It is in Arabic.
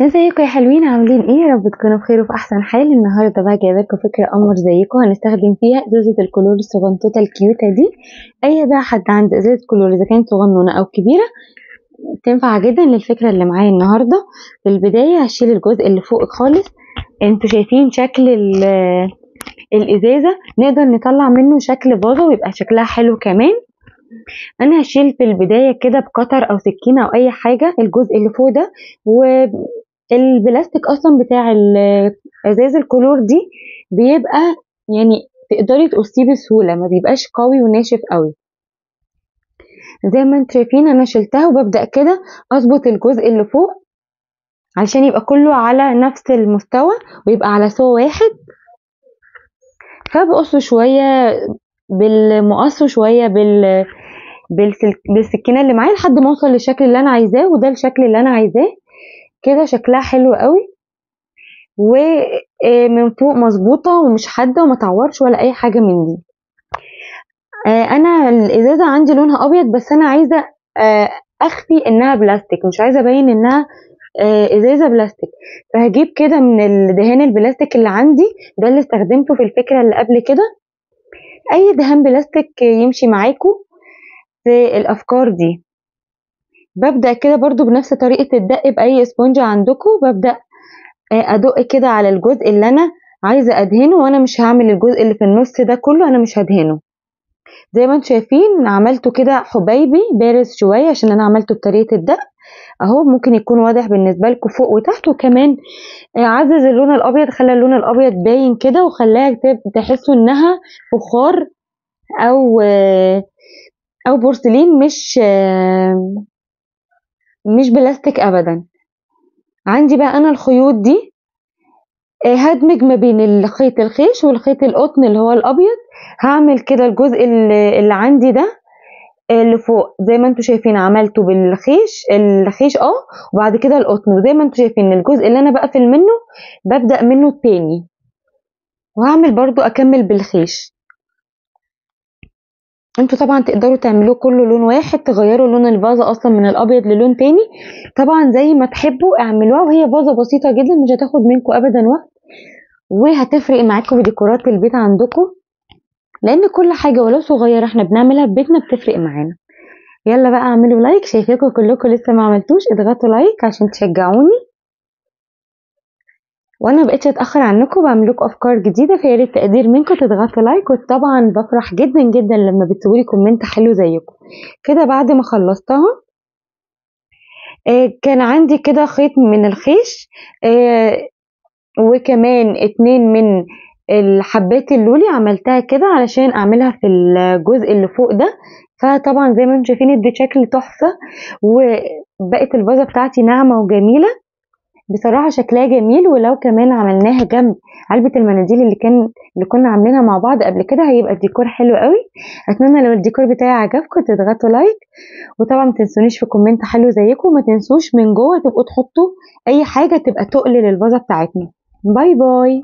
ازيكم يا حلوين، عاملين ايه؟ يا رب تكونوا بخير وفي احسن حال. النهارده بقى جايبه لكم فكره قمر زيكم، هنستخدم فيها ازازه الكلور الصغنطوطه الكيوته دي. اي بقى حد عنده ازازه كلور اذا كانت صغنونه او كبيره تنفع جدا للفكره اللي معايا النهارده. في البدايه هشيل الجزء اللي فوق خالص. انتوا شايفين شكل الازازه؟ نقدر نطلع منه شكل فازه ويبقى شكلها حلو كمان. انا هشيل في البدايه كده بقطر او سكينه او اي حاجه الجزء اللي فوق ده. والبلاستيك اصلا بتاع ازاز الكلور دي بيبقى يعني تقدري تقصيه بسهوله، ما بيبقاش قوي وناشف قوي. زي ما انتم شايفين انا شلتها وببدا كده اظبط الجزء اللي فوق علشان يبقى كله على نفس المستوى ويبقى على سوا واحد. فبقصه شويه بالمقص وشويه بالسكينه اللي معايا لحد ما اوصل للشكل اللي انا عايزاه، وده الشكل اللي انا عايزاه. كده شكلها حلو قوي ومن فوق مظبوطه ومش حاده وما تعورش ولا اي حاجه من دي. انا الازازه عندي لونها ابيض، بس انا عايزه اخفي انها بلاستيك، مش عايزه ابين انها ازازه بلاستيك. فهجيب كده من الدهان البلاستيك اللي عندي، ده اللي استخدمته في الفكره اللي قبل كده. اي دهان بلاستيك يمشي معاكم في الافكار دي. ببدأ كده برضو بنفس طريقة الدق بأي اسبونج عندكم. ببدأ أدق كده على الجزء اللي أنا عايزة أدهنه، وأنا مش هعمل الجزء اللي في النص ده كله، أنا مش هدهنه. زي ما انتم شايفين عملته كده حبيبي بارز شوية عشان أنا عملته بطريقة الدق أهو. ممكن يكون واضح بالنسبة لكم فوق وتحت. وكمان عزز اللون الأبيض، خلى اللون الأبيض باين كده وخلاها تحسوا إنها فخار أو بورسلين، مش بلاستيك أبدا. عندي بقى أنا الخيوط دي هدمج ما بين الخيط الخيش والخيط القطن اللي هو الابيض. هعمل كده الجزء اللي عندي ده اللي فوق زي ما انتم شايفين عملته الخيش وبعد كده القطن. وزي ما انتم شايفين الجزء اللي انا بقفل منه ببدأ منه التاني، وهعمل برضو اكمل بالخيش. انتوا طبعا تقدروا تعملوه كله لون واحد، تغيروا لون الفازة اصلا من الابيض للون تاني طبعا زي ما تحبوا اعملوها. وهي فازة بسيطة جدا مش هتاخد منكم ابدا وقت، وهتفرق معاكم في ديكورات البيت عندكم، لان كل حاجه ولو صغيره احنا بنعملها في بيتنا بتفرق معانا. يلا بقى اعملوا لايك، شايفاكم كلكم لسه ما عملتوش، اضغطوا لايك عشان تشجعوني. وانا مبقتش اتاخر عنكم، بعمل لكم افكار جديده، فيا ريت تقدير منكم تضغطوا لايك. وطبعا بفرح جدا جدا لما بتسيبوا لي كومنت حلو زيكم كده. بعد ما خلصتها كان عندي كده خيط من الخيش وكمان 2 من الحبات اللولي عملتها كده علشان اعملها في الجزء اللي فوق ده. فطبعا زي ما انتم شايفين ادت شكل تحفه، وبقت الفازه بتاعتي ناعمه وجميله بصراحه، شكلها جميل. ولو كمان عملناها جنب علبه المناديل اللي كنا عاملينها مع بعض قبل كده هيبقى الديكور حلو قوي. اتمنى لو الديكور بتاعي عجبكم تضغطوا لايك، وطبعا ما تنسونيش في كومنت حلو زيكم. وما تنسوش من جوه تبقوا تحطوا اي حاجه تبقى تقل للفازه بتاعتنا. باي باي.